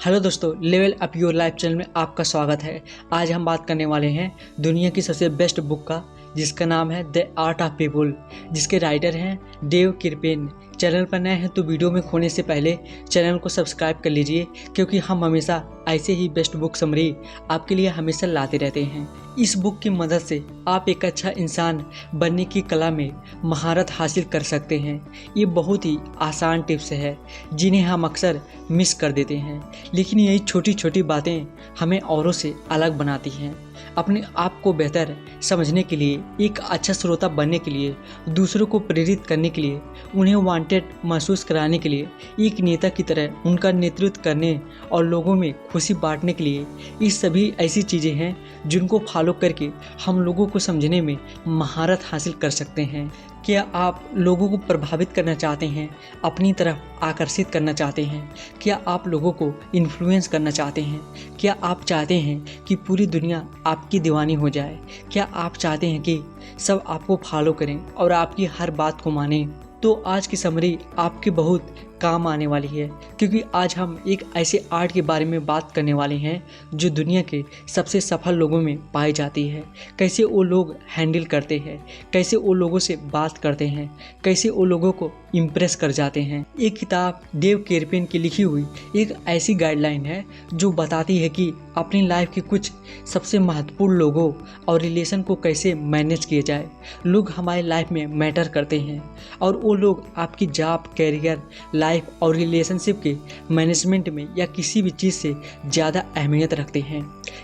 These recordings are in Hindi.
हेलो दोस्तों, level up your life channel में आपका स्वागत है। आज हम बात करने वाले हैं दुनिया की सबसे बेस्ट बुक का, जिसका नाम है द आर्ट ऑफ पीपुल, जिसके राइटर हैं डेव किरपेन। चैनल पर नए हैं तो वीडियो में खोने से पहले चैनल को सब्सक्राइब कर लीजिए, क्योंकि हम हमेशा ऐसे ही बेस्ट बुक समरी आपके लिए हमेशा लाते रहते हैं। इस बुक की मदद से आप एक अच्छा इंसान बनने की कला में महारत हासिल कर सकते हैं। ये बहुत ही आसान टिप्स है जिन्हें हम अक्सर मिस कर देते हैं, लेकिन यही छोटी छोटी बातें हमें औरों से अलग बनाती हैं। अपने आप को बेहतर समझने के लिए, एक अच्छा श्रोता बनने के लिए, दूसरों को प्रेरित करने के लिए, उन्हें वांटेड महसूस कराने के लिए, एक नेता की तरह उनका नेतृत्व करने और लोगों में खुशी बांटने के लिए, ये सभी ऐसी चीज़ें हैं जिनको फॉलो करके हम लोगों को समझने में महारत हासिल कर सकते हैं। क्या आप लोगों को प्रभावित करना चाहते हैं, अपनी तरफ आकर्षित करना चाहते हैं? क्या आप लोगों को इन्फ्लुएंस करना चाहते हैं? क्या आप चाहते हैं कि पूरी दुनिया आपकी दीवानी हो जाए? क्या आप चाहते हैं कि सब आपको फॉलो करें और आपकी हर बात को मानें? तो आज की समरी आपके बहुत काम आने वाली है, क्योंकि आज हम एक ऐसे आर्ट के बारे में बात करने वाले हैं जो दुनिया के सबसे सफल लोगों में पाई जाती है। कैसे वो लोग हैंडल करते हैं, कैसे वो लोगों से बात करते हैं, कैसे वो लोगों को इम्प्रेस कर जाते हैं। एक किताब डेव किरपेन की लिखी हुई एक ऐसी गाइडलाइन है जो बताती है कि अपनी लाइफ के कुछ सबसे महत्वपूर्ण लोगों और रिलेशन को कैसे मैनेज किया जाए। लोग हमारी लाइफ में मैटर करते हैं और वो लोग आपकी जॉब, कैरियर, लाइफ और रिलेशनशिप के मैनेजमेंट में या किसी भी चीज़ से ज़्यादा अहमियत रखते हैं।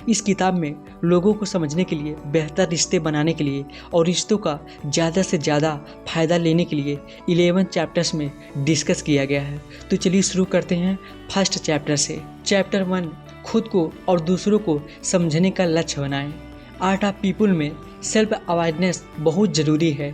इस किताब में लोगों को समझने के लिए, बेहतर रिश्ते बनाने के लिए और रिश्तों का ज़्यादा से ज़्यादा फ़ायदा लेने के लिए 11 चैप्टर्स में डिस्कस किया गया है। तो चलिए शुरू करते हैं फर्स्ट चैप्टर से। चैप्टर 1, खुद को और दूसरों को समझने का लक्ष्य बनाएं। आर्ट ऑफ पीपुल में सेल्फ अवेयरनेस बहुत ज़रूरी है,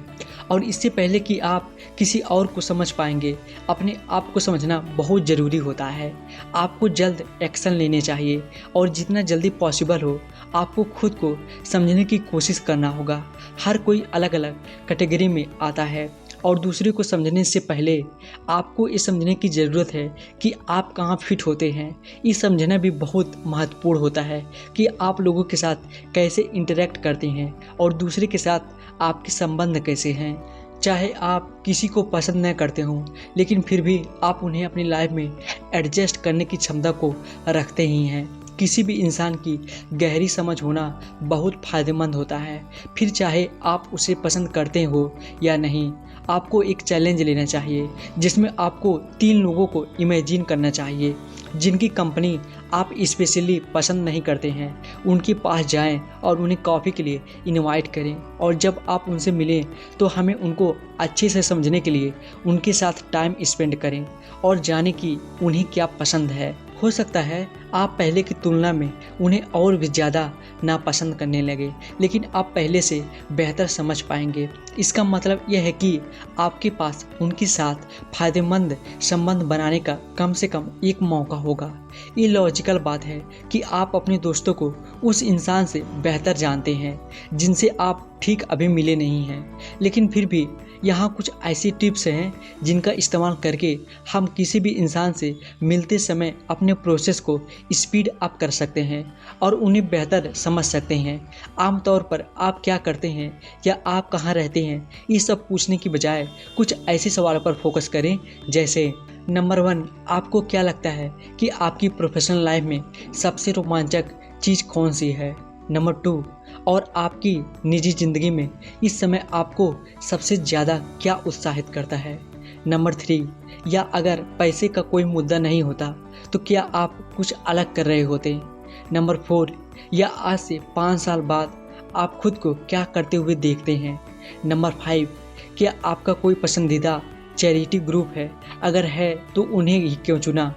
और इससे पहले कि आप किसी और को समझ पाएंगे, अपने आप को समझना बहुत ज़रूरी होता है। आपको जल्द एक्शन लेने चाहिए और जितना जल्दी पॉसिबल हो आपको खुद को समझने की कोशिश करना होगा। हर कोई अलग अलग कैटेगरी में आता है और दूसरे को समझने से पहले आपको ये समझने की ज़रूरत है कि आप कहाँ फिट होते हैं। ये समझना भी बहुत महत्वपूर्ण होता है कि आप लोगों के साथ कैसे इंटरेक्ट करते हैं और दूसरे के साथ आपके संबंध कैसे हैं। चाहे आप किसी को पसंद न करते हों, लेकिन फिर भी आप उन्हें अपनी लाइफ में एडजस्ट करने की क्षमता को रखते ही हैं। किसी भी इंसान की गहरी समझ होना बहुत फ़ायदेमंद होता है। फिर चाहे आप उसे पसंद करते हो या नहीं, आपको एक चैलेंज लेना चाहिए जिसमें आपको 3 लोगों को इमेजिन करना चाहिए जिनकी कंपनी आप स्पेशली पसंद नहीं करते हैं। उनके पास जाएं और उन्हें कॉफ़ी के लिए इनवाइट करें, और जब आप उनसे मिलें तो हमें उनको अच्छे से समझने के लिए उनके साथ टाइम स्पेंड करें और जाने कि उन्हें क्या पसंद है। हो सकता है आप पहले की तुलना में उन्हें और भी ज़्यादा नापसंद करने लगे, लेकिन आप पहले से बेहतर समझ पाएंगे। इसका मतलब यह है कि आपके पास उनके साथ फ़ायदेमंद संबंध बनाने का कम से कम एक मौका होगा। ये लॉजिकल बात है कि आप अपने दोस्तों को उस इंसान से बेहतर जानते हैं जिनसे आप ठीक अभी मिले नहीं हैं, लेकिन फिर भी यहाँ कुछ ऐसी टिप्स हैं जिनका इस्तेमाल करके हम किसी भी इंसान से मिलते समय अपने प्रोसेस को स्पीड अप कर सकते हैं और उन्हें बेहतर समझ सकते हैं। आमतौर पर आप क्या करते हैं या आप कहाँ रहते हैं, ये सब पूछने की बजाय कुछ ऐसे सवालों पर फोकस करें, जैसे नंबर 1, आपको क्या लगता है कि आपकी प्रोफेशनल लाइफ में सबसे रोमांचक चीज़ कौन सी है? नंबर 2, और आपकी निजी ज़िंदगी में इस समय आपको सबसे ज़्यादा क्या उत्साहित करता है? नंबर 3, या अगर पैसे का कोई मुद्दा नहीं होता तो क्या आप कुछ अलग कर रहे होते? नंबर 4, या आज से 5 साल बाद आप खुद को क्या करते हुए देखते हैं? नंबर 5, क्या आपका कोई पसंदीदा चैरिटी ग्रुप है? अगर है तो उन्हें ही क्यों चुना?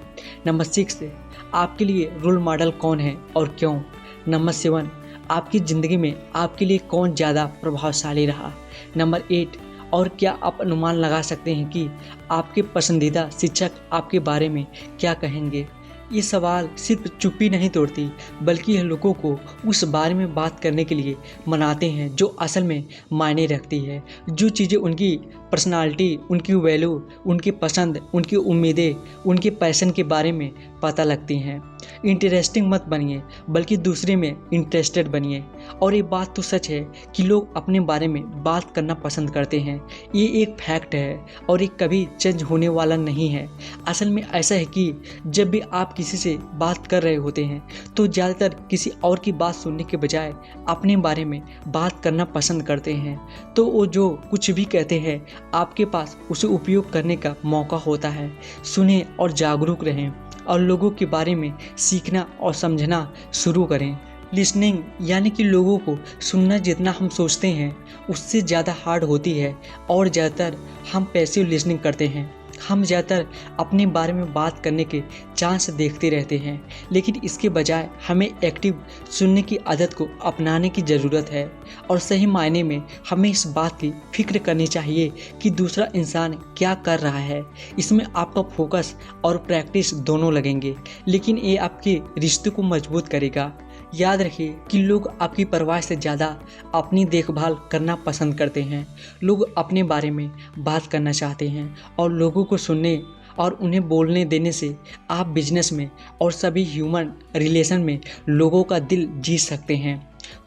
नंबर 6, आपके लिए रोल मॉडल कौन है और क्यों? नंबर 7, आपकी ज़िंदगी में आपके लिए कौन ज़्यादा प्रभावशाली रहा? नंबर 8, और क्या आप अनुमान लगा सकते हैं कि आपके पसंदीदा शिक्षक आपके बारे में क्या कहेंगे? ये सवाल सिर्फ चुप्पी नहीं तोड़ती, बल्कि यह लोगों को उस बारे में बात करने के लिए मनाते हैं जो असल में मायने रखती है। जो चीज़ें उनकी पर्सनालिटी, उनकी वैल्यू, उनकी पसंद, उनकी उम्मीदें, उनके पैशन के बारे में पता लगती हैं। इंटरेस्टिंग मत बनिए, बल्कि दूसरे में इंटरेस्टेड बनिए। और ये बात तो सच है कि लोग अपने बारे में बात करना पसंद करते हैं। ये एक फैक्ट है और ये कभी चेंज होने वाला नहीं है। असल में ऐसा है कि जब भी आप किसी से बात कर रहे होते हैं तो ज़्यादातर किसी और की बात सुनने के बजाय अपने बारे में बात करना पसंद करते हैं। तो वो जो कुछ भी कहते हैं आपके पास उसे उपयोग करने का मौका होता है। सुने और जागरूक रहें और लोगों के बारे में सीखना और समझना शुरू करें। लिसनिंग यानी कि लोगों को सुनना जितना हम सोचते हैं उससे ज़्यादा हार्ड होती है और ज़्यादातर हम पैसिव लिसनिंग करते हैं। हम ज़्यादातर अपने बारे में बात करने के चांस देखते रहते हैं, लेकिन इसके बजाय हमें एक्टिव सुनने की आदत को अपनाने की ज़रूरत है। और सही मायने में हमें इस बात की फिक्र करनी चाहिए कि दूसरा इंसान क्या कर रहा है। इसमें आपका फोकस और प्रैक्टिस दोनों लगेंगे, लेकिन ये आपके रिश्ते को मजबूत करेगा। याद रखिए कि लोग आपकी परवाह से ज़्यादा अपनी देखभाल करना पसंद करते हैं। लोग अपने बारे में बात करना चाहते हैं और लोगों को सुनने और उन्हें बोलने देने से आप बिजनेस में और सभी ह्यूमन रिलेशन में लोगों का दिल जीत सकते हैं।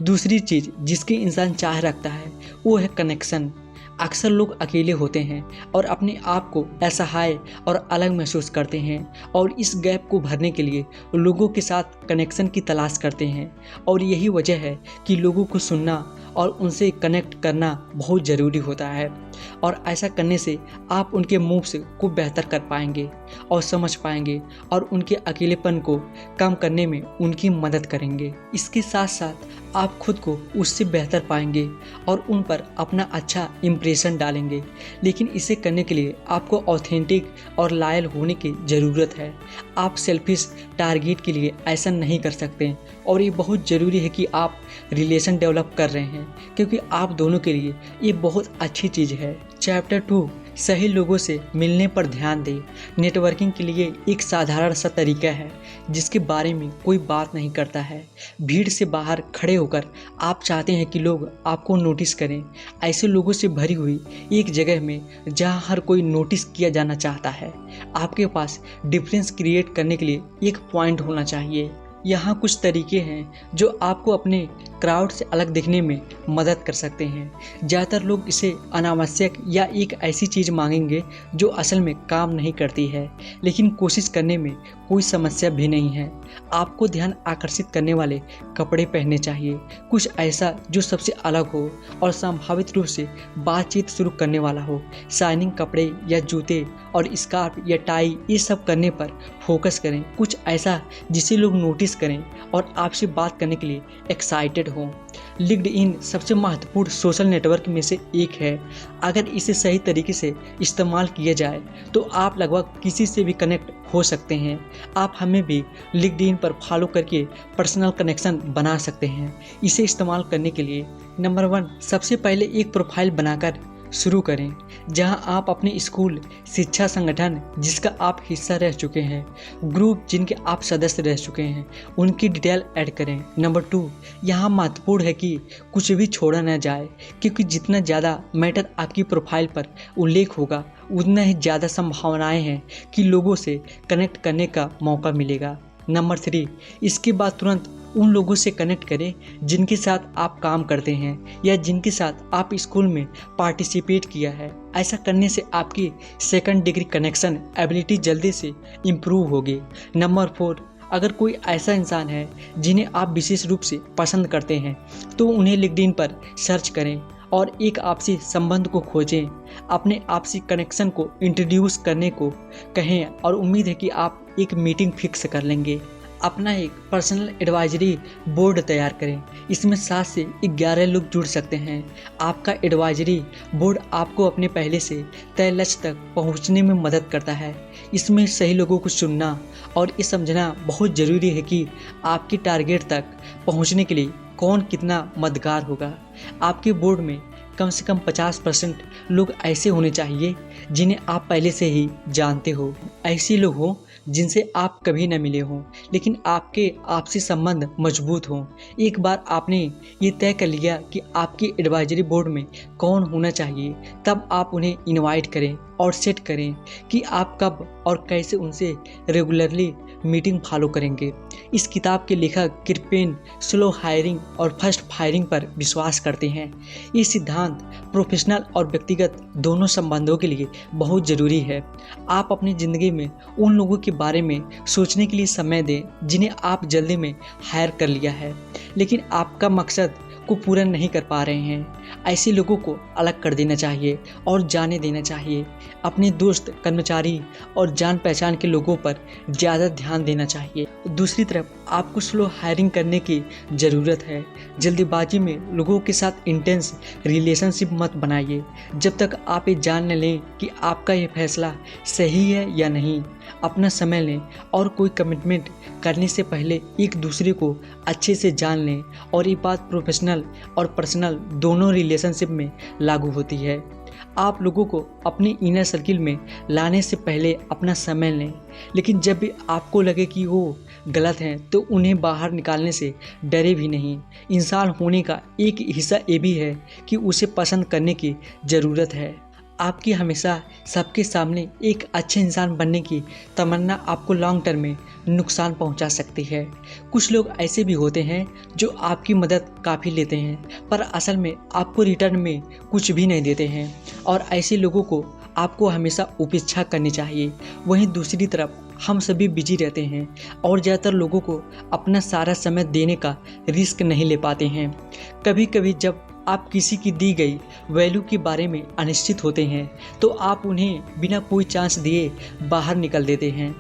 दूसरी चीज़ जिसकी इंसान चाह रखता है वो है कनेक्शन। अक्सर लोग अकेले होते हैं और अपने आप को असहाय और अलग महसूस करते हैं और इस गैप को भरने के लिए लोगों के साथ कनेक्शन की तलाश करते हैं। और यही वजह है कि लोगों को सुनना और उनसे कनेक्ट करना बहुत ज़रूरी होता है। और ऐसा करने से आप उनके मूव से को बेहतर कर पाएंगे और समझ पाएंगे और उनके अकेलेपन को कम करने में उनकी मदद करेंगे। इसके साथ साथ आप खुद को उससे बेहतर पाएंगे और उन पर अपना अच्छा इम्प्रेशन डालेंगे। लेकिन इसे करने के लिए आपको ऑथेंटिक और लॉयल होने की ज़रूरत है। आप सेल्फिश टारगेट के लिए ऐसा नहीं कर सकते और ये बहुत ज़रूरी है कि आप रिलेशन डेवलप कर रहे हैं, क्योंकि आप दोनों के लिए ये बहुत अच्छी चीज़ है। चैप्टर 2 सही लोगों से मिलने पर ध्यान दें। नेटवर्किंग के लिए एक साधारण सा तरीका है जिसके बारे में कोई बात नहीं करता है। भीड़ से बाहर खड़े होकर आप चाहते हैं कि लोग आपको नोटिस करें। ऐसे लोगों से भरी हुई एक जगह में जहां हर कोई नोटिस किया जाना चाहता है, आपके पास डिफरेंस क्रिएट करने के लिए एक पॉइंट होना चाहिए। यहाँ कुछ तरीके हैं जो आपको अपने क्राउड से अलग दिखने में मदद कर सकते हैं। ज़्यादातर लोग इसे अनावश्यक या एक ऐसी चीज़ मांगेंगे जो असल में काम नहीं करती है, लेकिन कोशिश करने में कोई समस्या भी नहीं है। आपको ध्यान आकर्षित करने वाले कपड़े पहनने चाहिए, कुछ ऐसा जो सबसे अलग हो और संभावित रूप से बातचीत शुरू करने वाला हो। शाइनिंग कपड़े या जूते और स्कार्फ या टाई ये सब करने पर फोकस करें। कुछ ऐसा जिसे लोग नोटिस करें और आपसे बात करने के लिए एक्साइटेड हों। लिंक्डइन सबसे महत्वपूर्ण सोशल नेटवर्क में से एक है। अगर इसे सही तरीके से इस्तेमाल किया जाए तो आप लगभग किसी से भी कनेक्ट हो सकते हैं। आप हमें भी लिंक्डइन पर फॉलो करके पर्सनल कनेक्शन बना सकते हैं। इसे इस्तेमाल करने के लिए नंबर 1, सबसे पहले एक प्रोफाइल बनाकर शुरू करें जहां आप अपने स्कूल, शिक्षा संगठन जिसका आप हिस्सा रह चुके हैं, ग्रुप जिनके आप सदस्य रह चुके हैं, उनकी डिटेल ऐड करें। नंबर 2, यहाँ महत्वपूर्ण है कि कुछ भी छोड़ा न जाए, क्योंकि जितना ज़्यादा मैटर आपकी प्रोफाइल पर उल्लेख होगा उतना ही ज़्यादा संभावनाएं हैं कि लोगों से कनेक्ट करने का मौका मिलेगा। नंबर 3, इसके बाद तुरंत उन लोगों से कनेक्ट करें जिनके साथ आप काम करते हैं या जिनके साथ आप स्कूल में पार्टिसिपेट किया है। ऐसा करने से आपकी सेकंड डिग्री कनेक्शन एबिलिटी जल्दी से इम्प्रूव होगी। नंबर 4, अगर कोई ऐसा इंसान है जिन्हें आप विशेष रूप से पसंद करते हैं तो उन्हें लिंक्डइन पर सर्च करें और एक आपसी संबंध को खोजें। अपने आपसी कनेक्शन को इंट्रोड्यूस करने को कहें और उम्मीद है कि आप एक मीटिंग फिक्स कर लेंगे। अपना एक पर्सनल एडवाइजरी बोर्ड तैयार करें। इसमें 7 से 11 लोग जुड़ सकते हैं। आपका एडवाइजरी बोर्ड आपको अपने पहले से तय लक्ष्य तक पहुंचने में मदद करता है। इसमें सही लोगों को चुनना और ये समझना बहुत ज़रूरी है कि आपकी टारगेट तक पहुंचने के लिए कौन कितना मददगार होगा। आपके बोर्ड में कम से कम 50% लोग ऐसे होने चाहिए जिन्हें आप पहले से ही जानते हो। ऐसे लोग हों जिनसे आप कभी न मिले हों, लेकिन आपके आपसी संबंध मजबूत हों। एक बार आपने ये तय कर लिया कि आपकी एडवाइजरी बोर्ड में कौन होना चाहिए, तब आप उन्हें इनवाइट करें और सेट करें कि आप कब और कैसे उनसे रेगुलरली मीटिंग फॉलो करेंगे। इस किताब के लेखक किरपेन स्लो हायरिंग और फर्स्ट फायरिंग पर विश्वास करते हैं। ये सिद्धांत प्रोफेशनल और व्यक्तिगत दोनों संबंधों के लिए बहुत ज़रूरी है। आप अपनी ज़िंदगी में उन लोगों के बारे में सोचने के लिए समय दें जिन्हें आप जल्दी में हायर कर लिया है, लेकिन आपका मकसद को पूरा नहीं कर पा रहे हैं। ऐसे लोगों को अलग कर देना चाहिए और जाने देना चाहिए। अपने दोस्त, कर्मचारी और जान पहचान के लोगों पर ज़्यादा ध्यान देना चाहिए। दूसरी तरफ आपको स्लो हायरिंग करने की ज़रूरत है। जल्दीबाजी में लोगों के साथ इंटेंस रिलेशनशिप मत बनाइए जब तक आप ये जान न लें कि आपका ये फैसला सही है या नहीं। अपना समय लें और कोई कमिटमेंट करने से पहले एक दूसरे को अच्छे से जान लें, और ये बात प्रोफेशनल और पर्सनल दोनों रिलेशनशिप में लागू होती है। आप लोगों को अपने इनर सर्किल में लाने से पहले अपना समय लें, लेकिन जब भी आपको लगे कि वो गलत हैं तो उन्हें बाहर निकालने से डरे भी नहीं। इंसान होने का एक हिस्सा ये भी है कि उसे पसंद करने की ज़रूरत है। आपकी हमेशा सबके सामने एक अच्छे इंसान बनने की तमन्ना आपको लॉन्ग टर्म में नुकसान पहुंचा सकती है। कुछ लोग ऐसे भी होते हैं जो आपकी मदद काफ़ी लेते हैं पर असल में आपको रिटर्न में कुछ भी नहीं देते हैं, और ऐसे लोगों को आपको हमेशा उपेक्षा करनी चाहिए। वहीं दूसरी तरफ हम सभी बिजी रहते हैं और ज़्यादातर लोगों को अपना सारा समय देने का रिस्क नहीं ले पाते हैं। कभी कभी जब आप किसी की दी गई वैल्यू के बारे में अनिश्चित होते हैं तो आप उन्हें बिना कोई चांस दिए बाहर निकल देते हैं।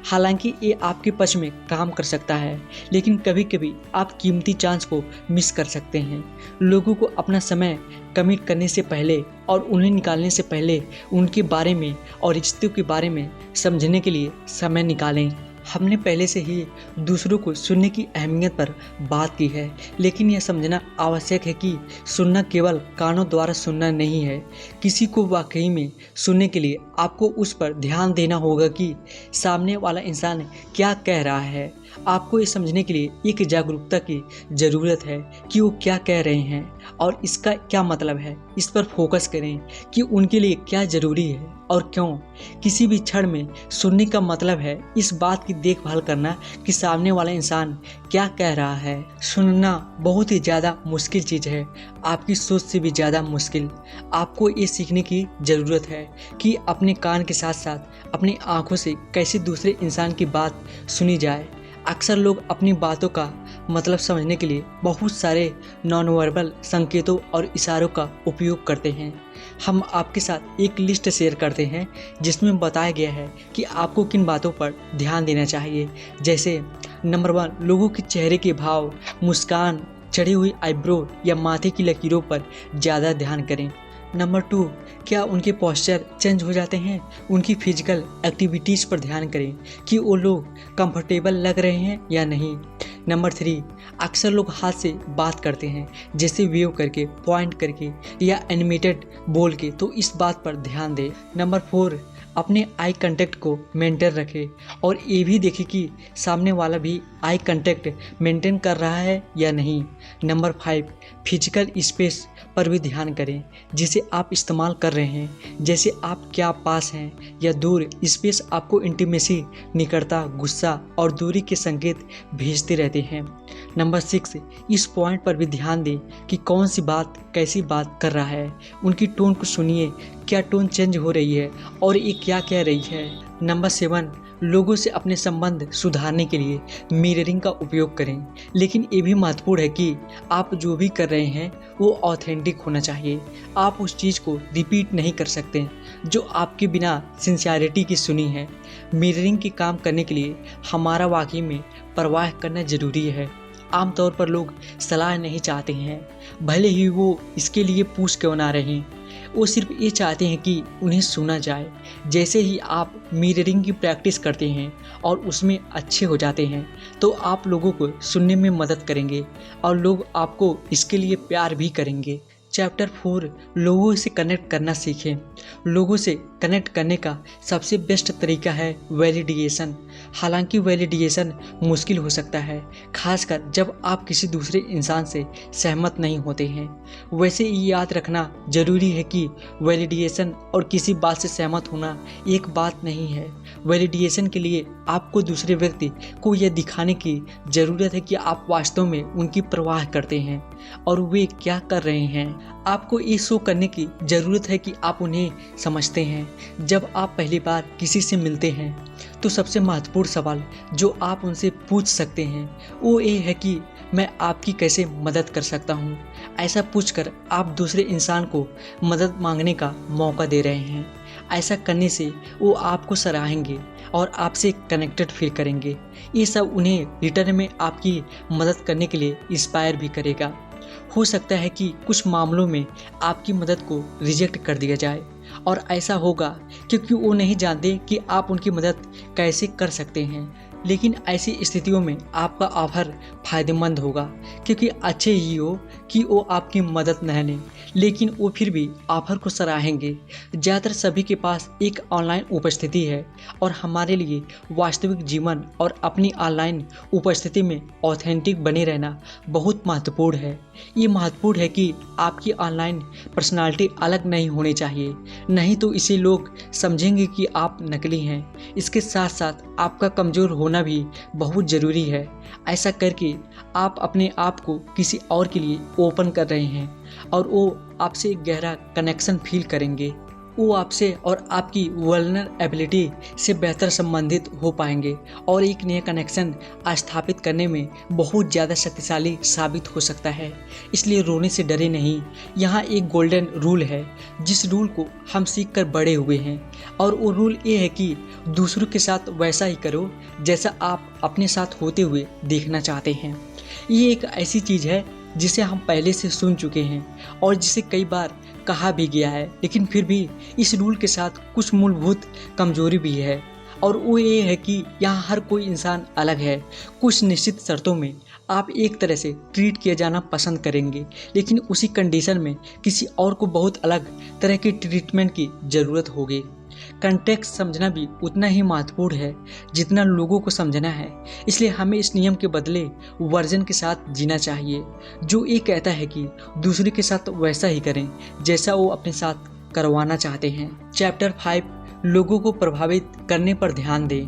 हालांकि ये आपके पक्ष में काम कर सकता है, लेकिन कभी कभी आप कीमती चांस को मिस कर सकते हैं। लोगों को अपना समय कमिट करने से पहले और उन्हें निकालने से पहले उनके बारे में और रिश्तों के बारे में समझने के लिए समय निकालें। हमने पहले से ही दूसरों को सुनने की अहमियत पर बात की है, लेकिन यह समझना आवश्यक है कि सुनना केवल कानों द्वारा सुनना नहीं है। किसी को वाकई में सुनने के लिए आपको उस पर ध्यान देना होगा कि सामने वाला इंसान क्या कह रहा है। आपको ये समझने के लिए एक जागरूकता की ज़रूरत है कि वो क्या कह रहे हैं और इसका क्या मतलब है। इस पर फोकस करें कि उनके लिए क्या ज़रूरी है और क्यों। किसी भी क्षण में सुनने का मतलब है इस बात की देखभाल करना कि सामने वाला इंसान क्या कह रहा है। सुनना बहुत ही ज़्यादा मुश्किल चीज़ है, आपकी सोच से भी ज़्यादा मुश्किल। आपको ये सीखने की ज़रूरत है कि अपने कान के साथ साथ अपनी आँखों से कैसे दूसरे इंसान की बात सुनी जाए। अक्सर लोग अपनी बातों का मतलब समझने के लिए बहुत सारे नॉन वर्बल संकेतों और इशारों का उपयोग करते हैं। हम आपके साथ एक लिस्ट शेयर करते हैं जिसमें बताया गया है कि आपको किन बातों पर ध्यान देना चाहिए। जैसे नंबर 1, लोगों के चेहरे के भाव, मुस्कान, चढ़ी हुई आईब्रो या माथे की लकीरों पर ज़्यादा ध्यान करें। नंबर 2, क्या उनके पोस्चर चेंज हो जाते हैं। उनकी फिजिकल एक्टिविटीज़ पर ध्यान करें कि वो लोग कंफर्टेबल लग रहे हैं या नहीं। नंबर 3, अक्सर लोग हाथ से बात करते हैं, जैसे वेव करके, पॉइंट करके या एनिमेटेड बोल के, तो इस बात पर ध्यान दें। नंबर 4, अपने आई कांटेक्ट को मेंटेन रखें और ये भी देखें कि सामने वाला भी आई कांटेक्ट मेंटेन कर रहा है या नहीं। नंबर 5, फिजिकल स्पेस पर भी ध्यान करें जिसे आप इस्तेमाल कर रहे हैं, जैसे आप क्या पास हैं या दूर। स्पेस आपको इंटीमेसी, निकटता, गुस्सा और दूरी के संकेत भेजते रहते हैं। नंबर 6, इस पॉइंट पर भी ध्यान दें कि कौन सी बात कैसी बात कर रहा है। उनकी टोन को सुनिए, क्या टोन चेंज हो रही है और ये क्या कह रही है। नंबर 7, लोगों से अपने संबंध सुधारने के लिए मिररिंग का उपयोग करें, लेकिन ये भी महत्वपूर्ण है कि आप जो भी कर रहे हैं वो ऑथेंटिक होना चाहिए। आप उस चीज़ को रिपीट नहीं कर सकते जो आपके बिना सिंसियरिटी की सुनी है। मिररिंग के काम करने के लिए हमारा वाकई में परवाह करना ज़रूरी है। आमतौर पर लोग सलाह नहीं चाहते हैं, भले ही वो इसके लिए पूछ क्यों ना रहें। वो सिर्फ ये चाहते हैं कि उन्हें सुना जाए। जैसे ही आप मिररिंग की प्रैक्टिस करते हैं और उसमें अच्छे हो जाते हैं तो आप लोगों को सुनने में मदद करेंगे और लोग आपको इसके लिए प्यार भी करेंगे। चैप्टर 4, लोगों से कनेक्ट करना सीखें। लोगों से कनेक्ट करने का सबसे बेस्ट तरीका है वैलिडेशन। हालांकि वैलिडेशन मुश्किल हो सकता है, खासकर जब आप किसी दूसरे इंसान से सहमत नहीं होते हैं। वैसे ये याद रखना जरूरी है कि वैलिडेशन और किसी बात से सहमत होना एक बात नहीं है। वैलिडेशन के लिए आपको दूसरे व्यक्ति को यह दिखाने की ज़रूरत है कि आप वास्तव में उनकी परवाह करते हैं और वे क्या कर रहे हैं। आपको ये शो करने की ज़रूरत है कि आप उन्हें समझते हैं। जब आप पहली बार किसी से मिलते हैं तो सबसे महत्वपूर्ण सवाल जो आप उनसे पूछ सकते हैं वो ये है कि मैं आपकी कैसे मदद कर सकता हूँ। ऐसा पूछकर आप दूसरे इंसान को मदद मांगने का मौका दे रहे हैं। ऐसा करने से वो आपको सराहेंगे और आपसे कनेक्टेड फील करेंगे। ये सब उन्हें रिटर्न में आपकी मदद करने के लिए इंस्पायर भी करेगा। हो सकता है कि कुछ मामलों में आपकी मदद को रिजेक्ट कर दिया जाए और ऐसा होगा क्योंकि वो नहीं जानते कि आप उनकी मदद कैसे कर सकते हैं। लेकिन ऐसी स्थितियों में आपका ऑफर फायदेमंद होगा, क्योंकि अच्छे ही हो कि वो आपकी मदद न लें, लेकिन वो फिर भी ऑफर को सराहेंगे। ज़्यादातर सभी के पास एक ऑनलाइन उपस्थिति है और हमारे लिए वास्तविक जीवन और अपनी ऑनलाइन उपस्थिति में ऑथेंटिक बने रहना बहुत महत्वपूर्ण है। ये महत्वपूर्ण है कि आपकी ऑनलाइन पर्सनालिटी अलग नहीं होनी चाहिए, नहीं तो इसे लोग समझेंगे कि आप नकली हैं। इसके साथ साथ आपका कमज़ोर होना भी बहुत ज़रूरी है। ऐसा करके आप अपने आप को किसी और के लिए ओपन कर रहे हैं और वो आपसे एक गहरा कनेक्शन फील करेंगे। वो आपसे और आपकी वल्नरेबिलिटी से बेहतर संबंधित हो पाएंगे और एक नया कनेक्शन स्थापित करने में बहुत ज़्यादा शक्तिशाली साबित हो सकता है। इसलिए रोने से डरे नहीं। यहाँ एक गोल्डन रूल है जिस रूल को हम सीख कर बड़े हुए हैं, और वो रूल ये है कि दूसरों के साथ वैसा ही करो जैसा आप अपने साथ होते हुए देखना चाहते हैं। ये एक ऐसी चीज़ है जिसे हम पहले से सुन चुके हैं और जिसे कई बार कहा भी गया है, लेकिन फिर भी इस रूल के साथ कुछ मूलभूत कमजोरी भी है, और वो ये है कि यहाँ हर कोई इंसान अलग है। कुछ निश्चित शर्तों में आप एक तरह से ट्रीट किया जाना पसंद करेंगे, लेकिन उसी कंडीशन में किसी और को बहुत अलग तरह की ट्रीटमेंट की ज़रूरत होगी। कंटेक्स्ट समझना भी उतना ही महत्वपूर्ण है जितना लोगों को समझना है। इसलिए हमें इस नियम के बदले वर्जन के साथ जीना चाहिए जो ये कहता है कि दूसरे के साथ वैसा ही करें जैसा वो अपने साथ करवाना चाहते हैं। चैप्टर 5 लोगों को प्रभावित करने पर ध्यान दें।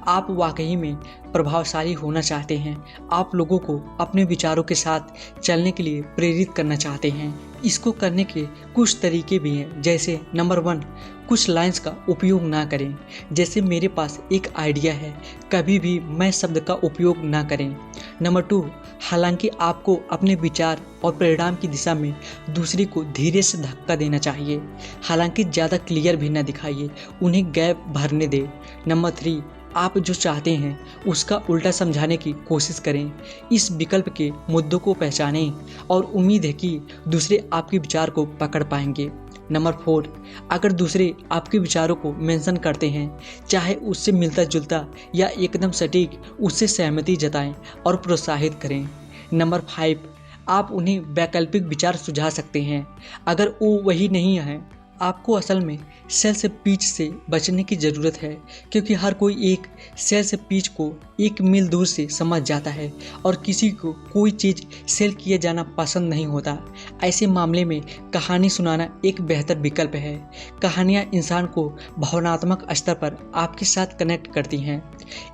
आप वाकई में प्रभावशाली होना चाहते हैं। आप लोगों को अपने विचारों के साथ चलने के लिए प्रेरित करना चाहते हैं। इसको करने के कुछ तरीके भी हैं, जैसे नंबर 1, कुछ लाइंस का उपयोग ना करें। जैसे मेरे पास एक आइडिया है, कभी भी मैं शब्द का उपयोग ना करें। नंबर 2, हालांकि आपको अपने विचार और परिणाम की दिशा में दूसरे को धीरे से धक्का देना चाहिए, हालांकि ज़्यादा क्लियर भी ना दिखाइए, उन्हें गैप भरने दें। नंबर 3, आप जो चाहते हैं उसका उल्टा समझाने की कोशिश करें। इस विकल्प के मुद्दों को पहचानें और उम्मीद है कि दूसरे आपके विचार को पकड़ पाएंगे। नंबर 4, अगर दूसरे आपके विचारों को मेंशन करते हैं, चाहे उससे मिलता जुलता या एकदम सटीक, उससे सहमति जताएं और प्रोत्साहित करें। नंबर 5, आप उन्हें वैकल्पिक विचार सुझा सकते हैं अगर वो वही नहीं है। आपको असल में सेल्स पिच से बचने की ज़रूरत है, क्योंकि हर कोई एक सेल्स पिच को एक मील दूर से समझ जाता है और किसी को कोई चीज़ सेल किया जाना पसंद नहीं होता। ऐसे मामले में कहानी सुनाना एक बेहतर विकल्प है। कहानियाँ इंसान को भावनात्मक स्तर पर आपके साथ कनेक्ट करती हैं।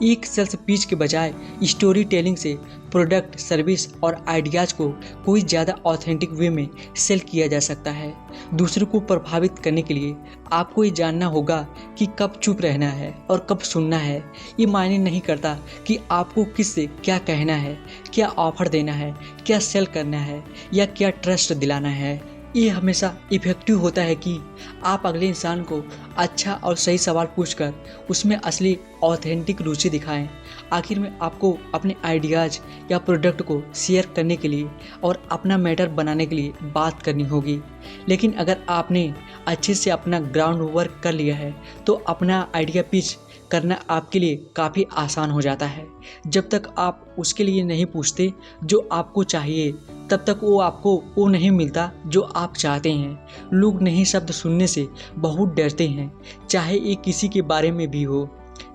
एक सेल्स पिच के बजाय स्टोरी टेलिंग से प्रोडक्ट, सर्विस और आइडियाज़ को कोई ज़्यादा ऑथेंटिक वे में सेल किया जा सकता है। दूसरों को प्रभावित करने के लिए आपको ये जानना होगा कि कब चुप रहना है और कब सुनना है। ये मायने नहीं करता कि आपको किससे क्या कहना है, क्या ऑफर देना है, क्या सेल करना है या क्या ट्रस्ट दिलाना है। ये हमेशा इफेक्टिव होता है कि आप अगले इंसान को अच्छा और सही सवाल पूछकर उसमें असली ऑथेंटिक रुचि दिखाएं। आखिर में आपको अपने आइडियाज़ या प्रोडक्ट को शेयर करने के लिए और अपना मैटर बनाने के लिए बात करनी होगी। लेकिन अगर आपने अच्छे से अपना ग्राउंड वर्क कर लिया है तो अपना आइडिया पिच करना आपके लिए काफ़ी आसान हो जाता है। जब तक आप उसके लिए नहीं पूछते जो आपको चाहिए, तब तक वो आपको वो नहीं मिलता जो आप चाहते हैं। लोग नए शब्द सुनने से बहुत डरते हैं, चाहे ये किसी के बारे में भी हो।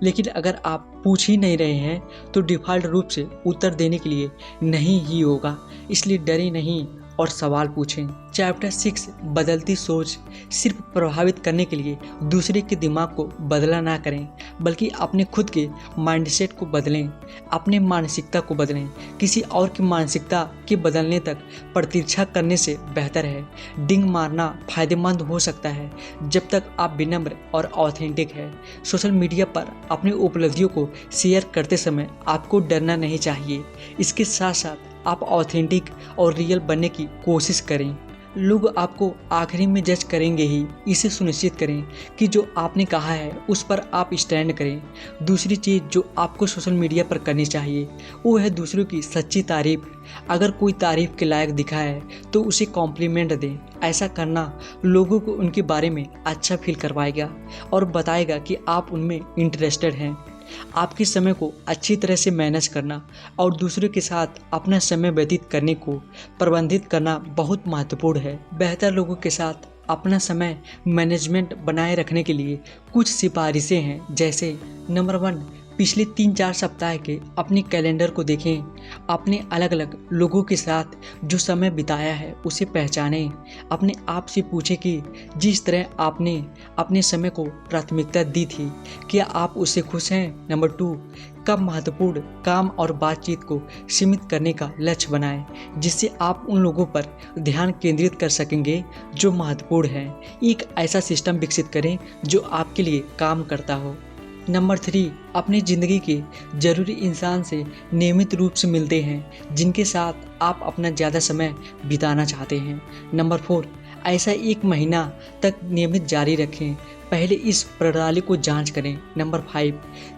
लेकिन अगर आप पूछ ही नहीं रहे हैं तो डिफ़ॉल्ट रूप से उत्तर देने के लिए नहीं ही होगा। इसलिए डरे नहीं और सवाल पूछें। चैप्टर 6 बदलती सोच। सिर्फ प्रभावित करने के लिए दूसरे के दिमाग को बदला ना करें, बल्कि अपने खुद के माइंडसेट को बदलें, अपने मानसिकता को बदलें। किसी और की मानसिकता के बदलने तक प्रतीक्षा करने से बेहतर है। डिंग मारना फायदेमंद हो सकता है जब तक आप विनम्र और ऑथेंटिक है। सोशल मीडिया पर अपनी उपलब्धियों को शेयर करते समय आपको डरना नहीं चाहिए। इसके साथ साथ आप ऑथेंटिक और रियल बनने की कोशिश करें। लोग आपको आखिरी में जज करेंगे ही, इसे सुनिश्चित करें कि जो आपने कहा है उस पर आप स्टैंड करें। दूसरी चीज़ जो आपको सोशल मीडिया पर करनी चाहिए वो है दूसरों की सच्ची तारीफ। अगर कोई तारीफ के लायक दिखा है तो उसे कॉम्प्लीमेंट दें। ऐसा करना लोगों को उनके बारे में अच्छा फील करवाएगा और बताएगा कि आप उनमें इंटरेस्टेड हैं। आपके समय को अच्छी तरह से मैनेज करना और दूसरों के साथ अपना समय व्यतीत करने को प्रबंधित करना बहुत महत्वपूर्ण है। बेहतर लोगों के साथ अपना समय मैनेजमेंट बनाए रखने के लिए कुछ सिफारिशें हैं, जैसे नंबर 1, पिछले 3-4 सप्ताह के अपने कैलेंडर को देखें। अपने अलग अलग लोगों के साथ जो समय बिताया है उसे पहचानें। अपने आप से पूछें कि जिस तरह आपने अपने समय को प्राथमिकता दी थी, क्या आप उससे खुश हैं। नंबर 2, कम महत्वपूर्ण काम और बातचीत को सीमित करने का लक्ष्य बनाएं, जिससे आप उन लोगों पर ध्यान केंद्रित कर सकेंगे जो महत्वपूर्ण हैं। एक ऐसा सिस्टम विकसित करें जो आपके लिए काम करता हो। नंबर 3, अपनी ज़िंदगी के ज़रूरी इंसान से नियमित रूप से मिलते हैं जिनके साथ आप अपना ज़्यादा समय बिताना चाहते हैं। नंबर 4, ऐसा 1 महीना तक नियमित जारी रखें। पहले इस प्रणाली को जांच करें। नंबर 5,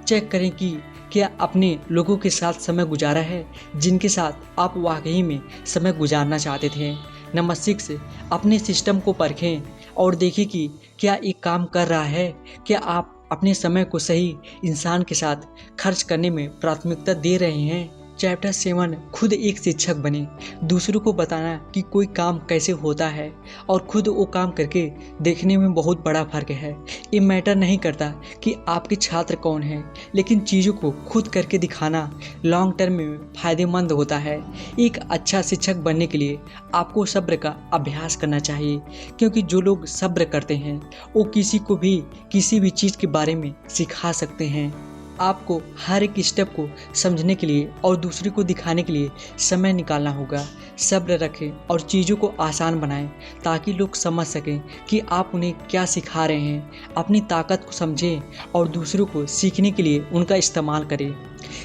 चेक करें कि क्या अपने लोगों के साथ समय गुजारा है जिनके साथ आप वाकई में समय गुजारना चाहते थे। नंबर 6, अपने सिस्टम को परखें और देखें कि क्या ये काम कर रहा है। क्या आप अपने समय को सही इंसान के साथ खर्च करने में प्राथमिकता दे रहे हैं। चैप्टर 7, खुद एक शिक्षक बने। दूसरों को बताना कि कोई काम कैसे होता है और खुद वो काम करके देखने में बहुत बड़ा फर्क है। ये मैटर नहीं करता कि आपके छात्र कौन हैं, लेकिन चीज़ों को खुद करके दिखाना लॉन्ग टर्म में फ़ायदेमंद होता है। एक अच्छा शिक्षक बनने के लिए आपको सब्र का अभ्यास करना चाहिए, क्योंकि जो लोग सब्र करते हैं वो किसी को भी किसी भी चीज़ के बारे में सिखा सकते हैं। आपको हर एक स्टेप को समझने के लिए और दूसरे को दिखाने के लिए समय निकालना होगा। सब्र रखें और चीज़ों को आसान बनाएं ताकि लोग समझ सकें कि आप उन्हें क्या सिखा रहे हैं। अपनी ताकत को समझें और दूसरों को सीखने के लिए उनका इस्तेमाल करें।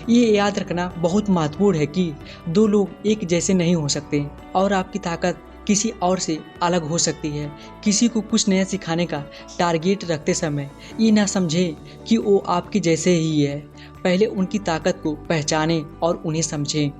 ये याद रखना बहुत महत्वपूर्ण है कि 2 लोग एक जैसे नहीं हो सकते और आपकी ताकत किसी और से अलग हो सकती है। किसी को कुछ नया सिखाने का टारगेट रखते समय ये ना समझें कि वो आपके जैसे ही है। पहले उनकी ताकत को पहचानें और उन्हें समझें।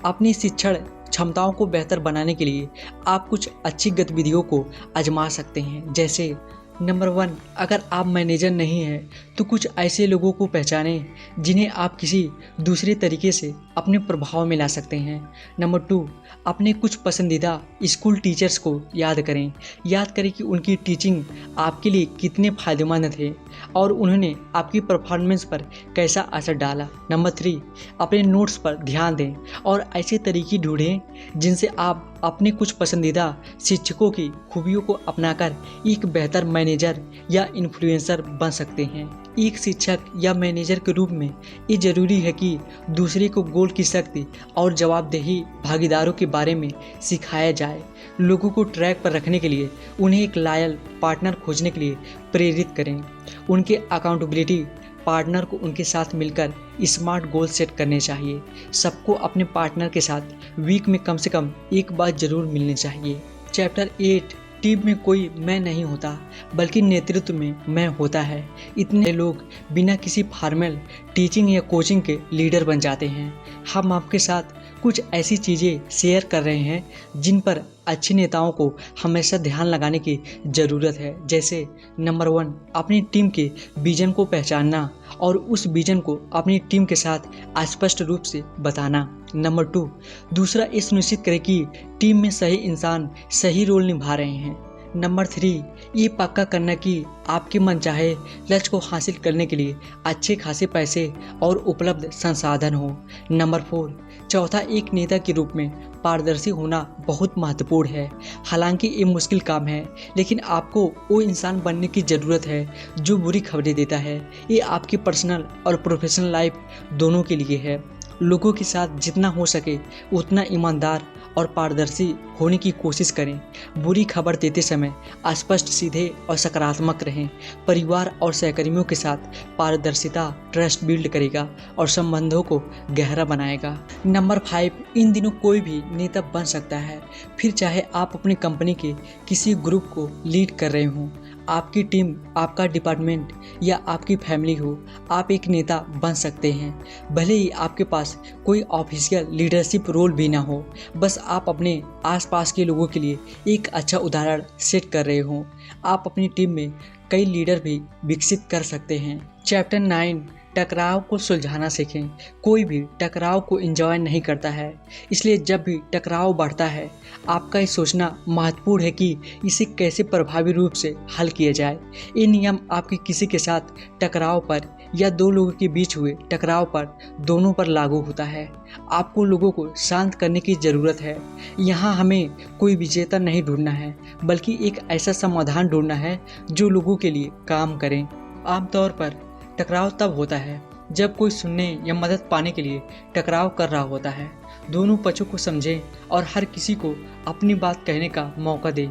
अपनी शिक्षण क्षमताओं को बेहतर बनाने के लिए आप कुछ अच्छी गतिविधियों को आजमा सकते हैं, जैसे नंबर 1, अगर आप मैनेजर नहीं हैं तो कुछ ऐसे लोगों को पहचानें जिन्हें आप किसी दूसरे तरीके से अपने प्रभाव में ला सकते हैं। नंबर 2, अपने कुछ पसंदीदा स्कूल टीचर्स को याद करें कि उनकी टीचिंग आपके लिए कितने फ़ायदेमंद थे और उन्होंने आपकी परफॉर्मेंस पर कैसा असर डाला। नंबर 3, अपने नोट्स पर ध्यान दें और ऐसे तरीके ढूंढें जिनसे आप अपने कुछ पसंदीदा शिक्षकों की खूबियों को अपनाकर एक बेहतर मैनेजर या इन्फ्लुएंसर बन सकते हैं। एक शिक्षक या मैनेजर के रूप में ये जरूरी है कि दूसरे को गोल की शक्ति और जवाबदेही भागीदारों के बारे में सिखाया जाए। लोगों को ट्रैक पर रखने के लिए उन्हें एक लॉयल पार्टनर खोजने के लिए प्रेरित करें। उनके अकाउंटेबिलिटी पार्टनर को उनके साथ मिलकर स्मार्ट गोल सेट करने चाहिए। सबको अपने पार्टनर के साथ वीक में कम से कम एक बार जरूर मिलनी चाहिए। चैप्टर 8, टीम में कोई मैं नहीं होता बल्कि नेतृत्व में मैं होता है। इतने लोग बिना किसी फॉर्मल टीचिंग या कोचिंग के लीडर बन जाते हैं। हम आपके साथ कुछ ऐसी चीज़ें शेयर कर रहे हैं जिन पर अच्छे नेताओं को हमेशा ध्यान लगाने की ज़रूरत है, जैसे नंबर 1, अपनी टीम के विजन को पहचानना और उस विजन को अपनी टीम के साथ स्पष्ट रूप से बताना। नंबर 2, दूसरा ये सुनिश्चित करें कि टीम में सही इंसान सही रोल निभा रहे हैं। नंबर 3, ये पक्का करना कि आपके मनचाहे लक्ष्य को हासिल करने के लिए अच्छे खासे पैसे और उपलब्ध संसाधन हो। नंबर 4, चौथा, एक नेता के रूप में पारदर्शी होना बहुत महत्वपूर्ण है। हालांकि ये मुश्किल काम है, लेकिन आपको वो इंसान बनने की ज़रूरत है जो बुरी खबरें देता है। ये आपकी पर्सनल और प्रोफेशनल लाइफ दोनों के लिए है। लोगों के साथ जितना हो सके उतना ईमानदार और पारदर्शी होने की कोशिश करें। बुरी खबर देते समय स्पष्ट, सीधे और सकारात्मक रहें। परिवार और सहकर्मियों के साथ पारदर्शिता ट्रस्ट बिल्ड करेगा और संबंधों को गहरा बनाएगा। नंबर 5, इन दिनों कोई भी नेता बन सकता है, फिर चाहे आप अपनी कंपनी के किसी ग्रुप को लीड कर रहे हों, आपकी टीम, आपका डिपार्टमेंट या आपकी फैमिली हो, आप एक नेता बन सकते हैं। भले ही आपके पास कोई ऑफिशियल लीडरशिप रोल भी ना हो, बस आप अपने आसपास के लोगों के लिए एक अच्छा उदाहरण सेट कर रहे हो। आप अपनी टीम में कई लीडर भी विकसित कर सकते हैं। चैप्टर 9, टकराव को सुलझाना सीखें। कोई भी टकराव को एंजॉय नहीं करता है, इसलिए जब भी टकराव बढ़ता है आपका ये सोचना महत्वपूर्ण है कि इसे कैसे प्रभावी रूप से हल किया जाए। ये नियम आपके किसी के साथ टकराव पर या दो लोगों के बीच हुए टकराव पर दोनों पर लागू होता है। आपको लोगों को शांत करने की ज़रूरत है। यहाँ हमें कोई विजेता नहीं ढूंढना है, बल्कि एक ऐसा समाधान ढूंढना है जो लोगों के लिए काम करें। आमतौर पर टकराव तब होता है जब कोई सुनने या मदद पाने के लिए टकराव कर रहा होता है। दोनों पक्षों को समझें और हर किसी को अपनी बात कहने का मौका दें।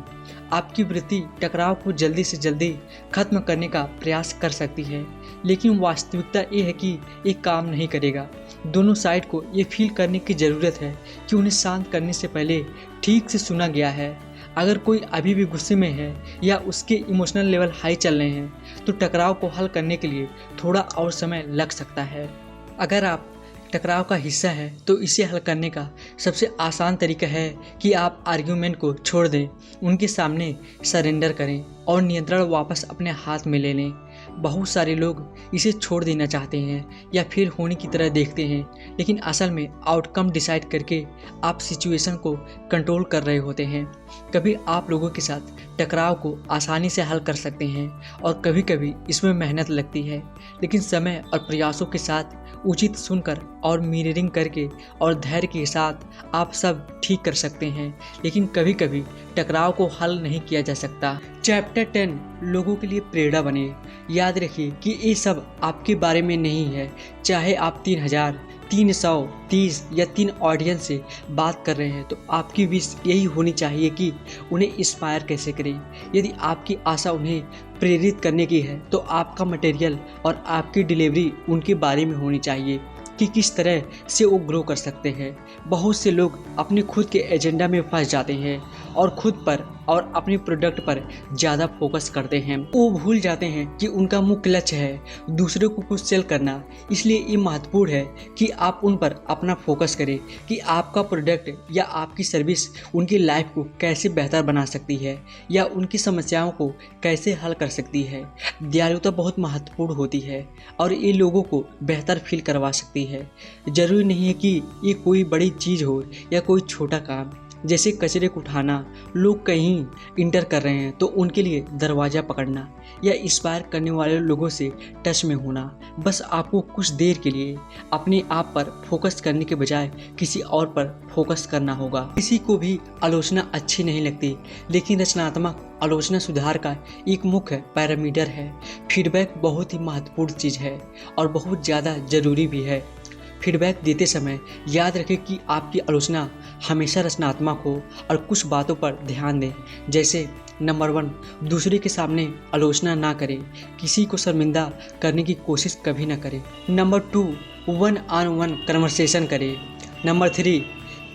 आपकी वृत्ति टकराव को जल्दी से जल्दी खत्म करने का प्रयास कर सकती है, लेकिन वास्तविकता ये है कि ये काम नहीं करेगा। दोनों साइड को ये फील करने की ज़रूरत है कि उन्हें शांत करने से पहले ठीक से सुना गया है। अगर कोई अभी भी गुस्से में है या उसके इमोशनल लेवल हाई चल रहे हैं, तो टकराव को हल करने के लिए थोड़ा और समय लग सकता है। अगर आप टकराव का हिस्सा है तो इसे हल करने का सबसे आसान तरीका है कि आप आर्ग्यूमेंट को छोड़ दें, उनके सामने सरेंडर करें और नियंत्रण वापस अपने हाथ में ले लें। बहुत सारे लोग इसे छोड़ देना चाहते हैं या फिर होने की तरह देखते हैं, लेकिन असल में आउटकम डिसाइड करके आप सिचुएशन को कंट्रोल कर रहे होते हैं। कभी आप लोगों के साथ टकराव को आसानी से हल कर सकते हैं और कभी कभी इसमें मेहनत लगती है, लेकिन समय और प्रयासों के साथ उचित सुनकर और मिररिंग करके और धैर्य के साथ आप सब ठीक कर सकते हैं। लेकिन कभी कभी टकराव को हल नहीं किया जा सकता। चैप्टर 10, लोगों के लिए प्रेरणा बने। याद रखिए कि ये सब आपके बारे में नहीं है। चाहे आप 3000, 330 या 3 ऑडियंस से बात कर रहे हैं, तो आपकी विश यही होनी चाहिए कि उन्हें इंस्पायर कैसे करें। यदि आपकी आशा उन्हें प्रेरित करने की है, तो आपका मटेरियल और आपकी डिलीवरी उनके बारे में होनी चाहिए कि किस तरह से वो ग्रो कर सकते हैं। बहुत से लोग अपने खुद के एजेंडा में फंस जाते हैं और खुद पर और अपने प्रोडक्ट पर ज़्यादा फोकस करते हैं। वो भूल जाते हैं कि उनका मुख्य लक्ष्य है दूसरों को कुछ सेल करना। इसलिए ये महत्वपूर्ण है कि आप उन पर अपना फोकस करें कि आपका प्रोडक्ट या आपकी सर्विस उनकी लाइफ को कैसे बेहतर बना सकती है या उनकी समस्याओं को कैसे हल कर सकती है। दयालुता बहुत महत्वपूर्ण होती है और ये लोगों को बेहतर फील करवा सकती है। ज़रूरी नहीं है कि ये कोई बड़ी चीज़ हो या कोई छोटा काम, जैसे कचरे को उठाना। लोग कहीं इंटर कर रहे हैं तो उनके लिए दरवाज़ा पकड़ना या इंस्पायर करने वाले लोगों से टच में होना। बस आपको कुछ देर के लिए अपने आप पर फोकस करने के बजाय किसी और पर फोकस करना होगा। किसी को भी आलोचना अच्छी नहीं लगती, लेकिन रचनात्मक आलोचना सुधार का एक मुख्य पैरामीटर है। फीडबैक बहुत ही महत्वपूर्ण चीज़ है और बहुत ज़्यादा ज़रूरी भी है। फीडबैक देते समय याद रखें कि आपकी आलोचना हमेशा रचनात्मक हो और कुछ बातों पर ध्यान दें। जैसे नंबर 1, दूसरे के सामने आलोचना ना करें। किसी को शर्मिंदा करने की कोशिश कभी ना करें। नंबर 2, 1-on-1 कन्वर्सेशन करें। नंबर 3,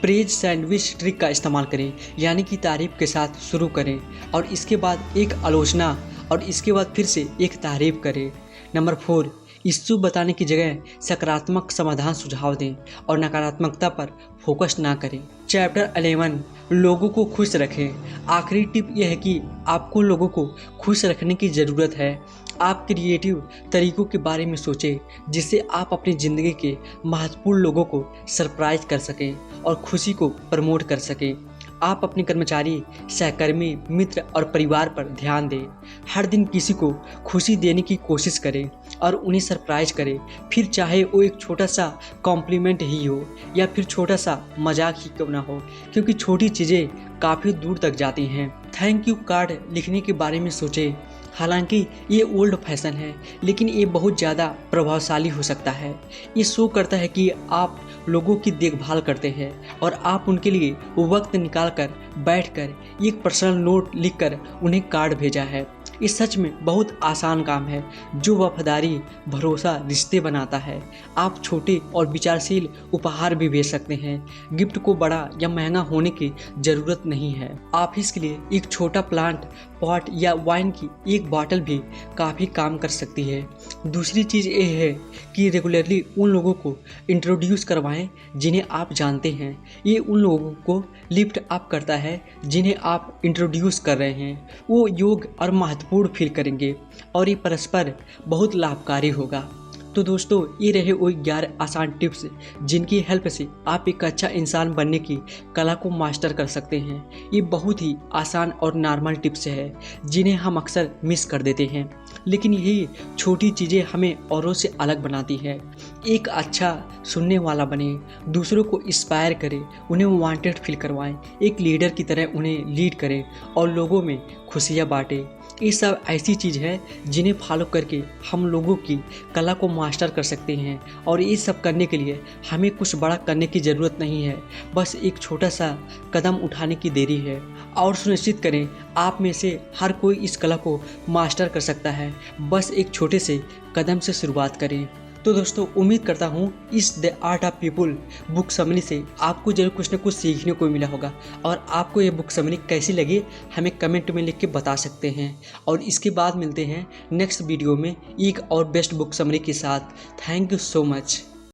प्रेज सैंडविच ट्रिक का इस्तेमाल करें, यानी कि तारीफ के साथ शुरू करें और इसके बाद एक आलोचना और इसके बाद फिर से एक तारीफ करें। नंबर 4, इश्यू बताने की जगह सकारात्मक समाधान सुझाव दें और नकारात्मकता पर फोकस ना करें। चैप्टर 11, लोगों को खुश रखें। आखिरी टिप यह है कि आपको लोगों को खुश रखने की ज़रूरत है। आप क्रिएटिव तरीकों के बारे में सोचें जिससे आप अपनी ज़िंदगी के महत्वपूर्ण लोगों को सरप्राइज कर सकें और खुशी को प्रमोट कर सकें। आप अपने कर्मचारी, सहकर्मी, मित्र और परिवार पर ध्यान दें। हर दिन किसी को खुशी देने की कोशिश करें और उन्हें सरप्राइज करें, फिर चाहे वो एक छोटा सा कॉम्प्लीमेंट ही हो या फिर छोटा सा मजाक ही क्यों ना हो, क्योंकि छोटी चीज़ें काफ़ी दूर तक जाती हैं। थैंक यू कार्ड लिखने के बारे में सोचें। हालांकि ये ओल्ड फैशन है, लेकिन ये बहुत ज़्यादा प्रभावशाली हो सकता है। ये शो करता है कि आप लोगों की देखभाल करते हैं और आप उनके लिए वक्त निकाल कर बैठकर एक पर्सनल नोट लिखकर उन्हें कार्ड भेजा है। ये सच में बहुत आसान काम है जो वफादारी, भरोसा, रिश्ते बनाता है। आप छोटे और विचारशील उपहार भी भेज सकते हैं। गिफ्ट को बड़ा या महंगा होने की ज़रूरत नहीं है। ऑफिस के लिए एक छोटा प्लांट पॉट या वाइन की एक बॉटल भी काफ़ी काम कर सकती है। दूसरी चीज़ ये है कि रेगुलरली उन लोगों को इंट्रोड्यूस करवाएं जिन्हें आप जानते हैं। ये उन लोगों को लिफ्ट अप करता है जिन्हें आप इंट्रोड्यूस कर रहे हैं। वो योग्य और महत्वपूर्ण फील करेंगे और ये परस्पर बहुत लाभकारी होगा। तो दोस्तों, ये रहे वो 11 आसान टिप्स जिनकी हेल्प से आप एक अच्छा इंसान बनने की कला को मास्टर कर सकते हैं। ये बहुत ही आसान और नॉर्मल टिप्स है जिन्हें हम अक्सर मिस कर देते हैं, लेकिन यही छोटी चीज़ें हमें औरों से अलग बनाती है। एक अच्छा सुनने वाला बने, दूसरों को इंस्पायर करें, उन्हें वांटेड फील करवाएं, एक लीडर की तरह उन्हें लीड करें और लोगों में खुशियाँ बांटें। ये सब ऐसी चीज़ है जिन्हें फॉलो करके हम लोगों की कला को मास्टर कर सकते हैं। और ये सब करने के लिए हमें कुछ बड़ा करने की ज़रूरत नहीं है, बस एक छोटा सा कदम उठाने की देरी है। और सुनिश्चित करें आप में से हर कोई इस कला को मास्टर कर सकता है, बस एक छोटे से कदम से शुरुआत करें। तो दोस्तों, उम्मीद करता हूँ इस the art of people book summary से आपको जरूर कुछ न कुछ सीखने को मिला होगा। और आपको ये बुक समरी कैसी लगी हमें कमेंट में लिख के बता सकते हैं। और इसके बाद मिलते हैं नेक्स्ट वीडियो में एक और बेस्ट बुक समरी के साथ। Thank you so much.